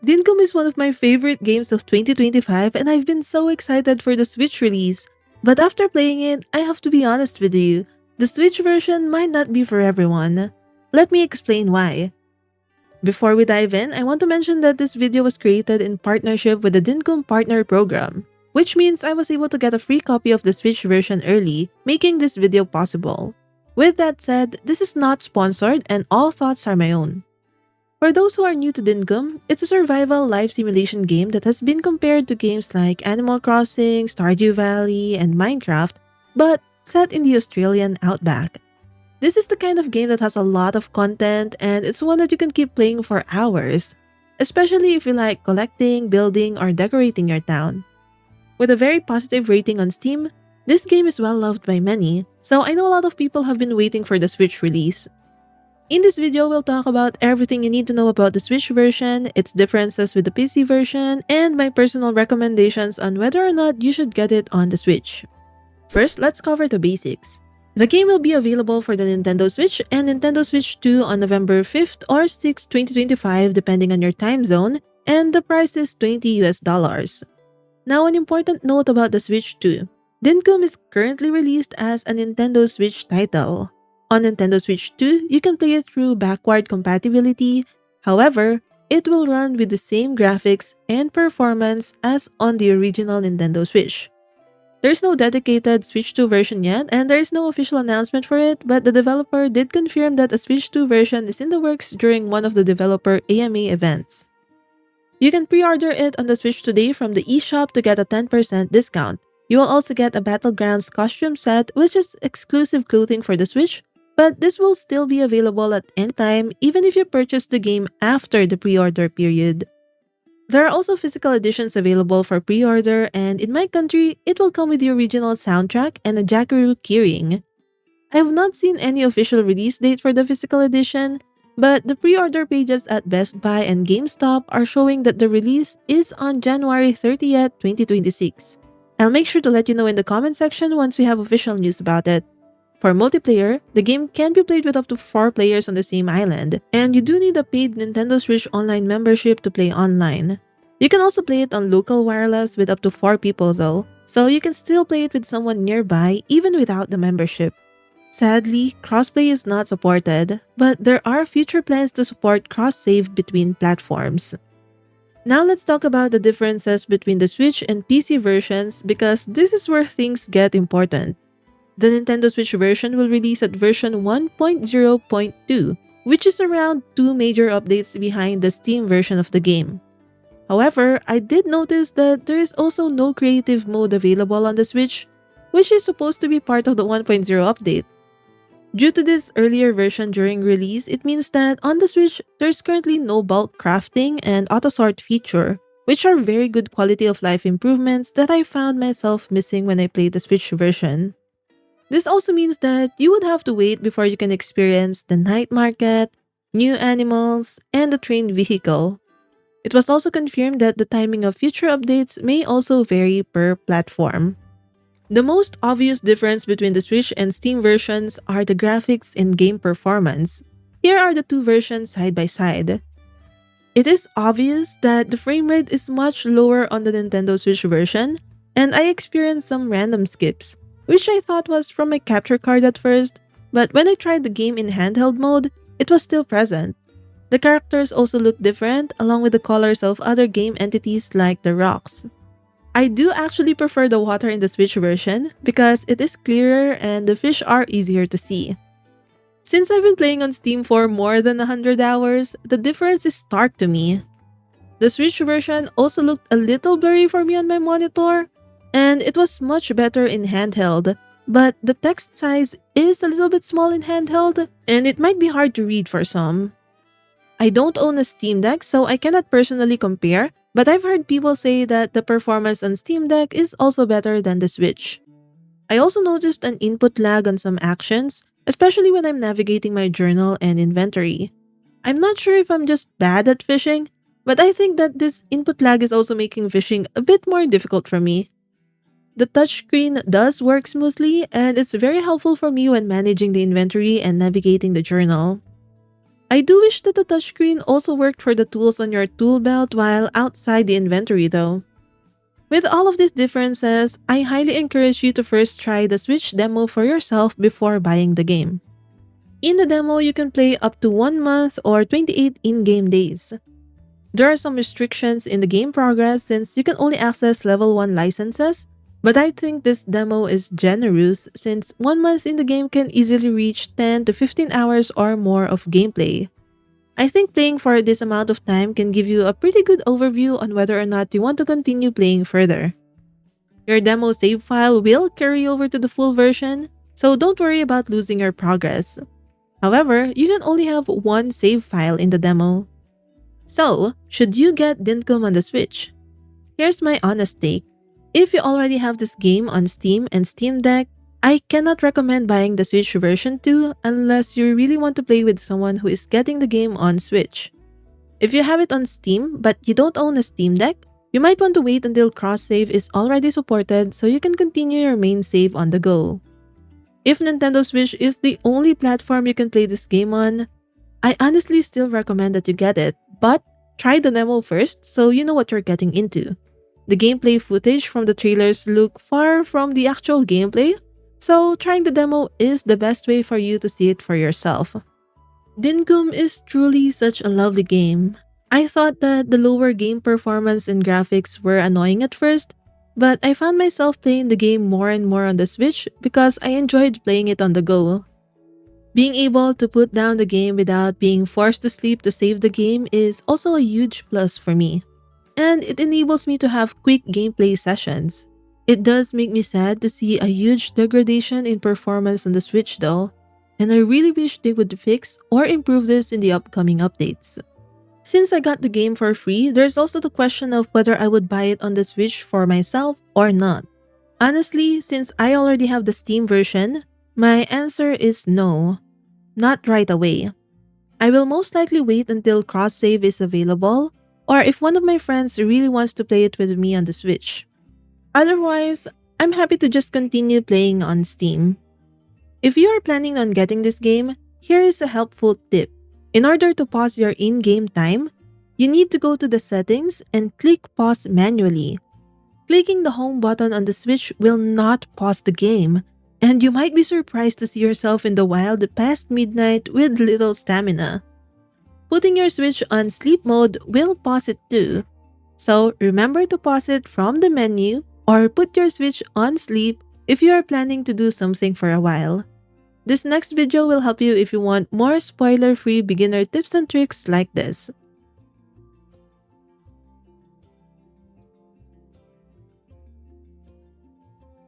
Dinkum is one of my favorite games of 2025 and I've been so excited for the Switch release. But after playing it, I have to be honest with you. The Switch version might not be for everyone. Let me explain why. Before we dive in, I want to mention that this video was created in partnership with the Dinkum Partner Program, which means I was able to get a free copy of the Switch version early, making this video possible. With that said, this is not sponsored and all thoughts are my own. For those who are new to Dinkum, it's a survival life simulation game that has been compared to games like Animal Crossing, Stardew Valley, and Minecraft, but set in the Australian outback. This is the kind of game that has a lot of content and it's one that you can keep playing for hours, especially if you like collecting, building, or decorating your town. With a very positive rating on Steam, this game is well loved by many, so I know a lot of people have been waiting for the Switch release. In this video, we'll talk about everything you need to know about the Switch version, its differences with the PC version, and my personal recommendations on whether or not you should get it on the Switch. First, let's cover the basics. The game will be available for the Nintendo Switch and Nintendo Switch 2 on November 5th or 6th, 2025 depending on your time zone, and the price is $20 US. Now, an important note about the Switch 2. Dinkum is currently released as a Nintendo Switch title. On Nintendo Switch 2, you can play it through backward compatibility. However, it will run with the same graphics and performance as on the original Nintendo Switch. There's no dedicated Switch 2 version yet and there is no official announcement for it, but the developer did confirm that a Switch 2 version is in the works during one of the developer AMA events. You can pre-order it on the Switch today from the eShop to get a 10% discount. You will also get a Battlegrounds costume set, which is exclusive clothing for the Switch, but this will still be available at any time even if you purchase the game after the pre-order period. There are also physical editions available for pre-order and in my country, it will come with the original soundtrack and a Jackaroo keyring. I have not seen any official release date for the physical edition, but the pre-order pages at Best Buy and GameStop are showing that the release is on January 30th, 2026. I'll make sure to let you know in the comment section once we have official news about it. For multiplayer, the game can be played with up to 4 players on the same island, and you do need a paid Nintendo Switch Online membership to play online. You can also play it on local wireless with up to 4 people though, so you can still play it with someone nearby even without the membership. Sadly, crossplay is not supported, but there are future plans to support cross-save between platforms. Now let's talk about the differences between the Switch and PC versions because this is where things get important. The Nintendo Switch version will release at version 1.0.2, which is around 2 major updates behind the Steam version of the game. However, I did notice that there is also no creative mode available on the Switch, which is supposed to be part of the 1.0 update. Due to this earlier version during release, it means that on the Switch, there's currently no bulk crafting and auto-sort feature, which are very good quality of life improvements that I found myself missing when I played the Switch version. This also means that you would have to wait before you can experience the night market, new animals, and the train vehicle. It was also confirmed that the timing of future updates may also vary per platform. The most obvious difference between the Switch and Steam versions are the graphics and game performance. Here are the two versions side by side. It is obvious that the frame rate is much lower on the Nintendo Switch version, and I experienced some random skips, which I thought was from my capture card at first, but when I tried the game in handheld mode, it was still present. The characters also look different along with the colors of other game entities like the rocks. I do actually prefer the water in the Switch version because it is clearer and the fish are easier to see. Since I've been playing on Steam for more than 100 hours, the difference is stark to me. The Switch version also looked a little blurry for me on my monitor, and it was much better in handheld, but the text size is a little bit small in handheld, and it might be hard to read for some. I don't own a Steam Deck, so I cannot personally compare, but I've heard people say that the performance on Steam Deck is also better than the Switch. I also noticed an input lag on some actions, especially when I'm navigating my journal and inventory. I'm not sure if I'm just bad at fishing, but I think that this input lag is also making fishing a bit more difficult for me. The touchscreen does work smoothly and it's very helpful for me when managing the inventory and navigating the journal. I do wish that the touchscreen also worked for the tools on your tool belt while outside the inventory though. With all of these differences, I highly encourage you to first try the Switch demo for yourself before buying the game. In the demo, you can play up to 1 month or 28 in-game days. There are some restrictions in the game progress since you can only access level 1 licenses, but I think this demo is generous since 1 month in the game can easily reach 10 to 15 hours or more of gameplay. I think playing for this amount of time can give you a pretty good overview on whether or not you want to continue playing further. Your demo save file will carry over to the full version, so don't worry about losing your progress. However, you can only have one save file in the demo. So, should you get Dinkum on the Switch? Here's my honest take. If you already have this game on Steam and Steam Deck, I cannot recommend buying the Switch version 2 unless you really want to play with someone who is getting the game on Switch. If you have it on Steam but you don't own a Steam Deck, you might want to wait until cross-save is already supported so you can continue your main save on the go. If Nintendo Switch is the only platform you can play this game on, I honestly still recommend that you get it, but try the demo first so you know what you're getting into. The gameplay footage from the trailers look far from the actual gameplay, so trying the demo is the best way for you to see it for yourself. Dinkum is truly such a lovely game. I thought that the lower game performance and graphics were annoying at first, but I found myself playing the game more and more on the Switch because I enjoyed playing it on the go. Being able to put down the game without being forced to sleep to save the game is also a huge plus for me. And it enables me to have quick gameplay sessions. It does make me sad to see a huge degradation in performance on the Switch though, and I really wish they would fix or improve this in the upcoming updates. Since I got the game for free, there's also the question of whether I would buy it on the Switch for myself or not. Honestly, since I already have the Steam version, my answer is no. Not right away. I will most likely wait until cross-save is available, or if one of my friends really wants to play it with me on the Switch. Otherwise, I'm happy to just continue playing on Steam. If you are planning on getting this game, here is a helpful tip. In order to pause your in-game time, you need to go to the settings and click pause manually. Clicking the home button on the Switch will not pause the game, and you might be surprised to see yourself in the wild past midnight with little stamina. Putting your Switch on sleep mode will pause it too. So remember to pause it from the menu or put your Switch on sleep if you are planning to do something for a while. This next video will help you if you want more spoiler-free beginner tips and tricks like this.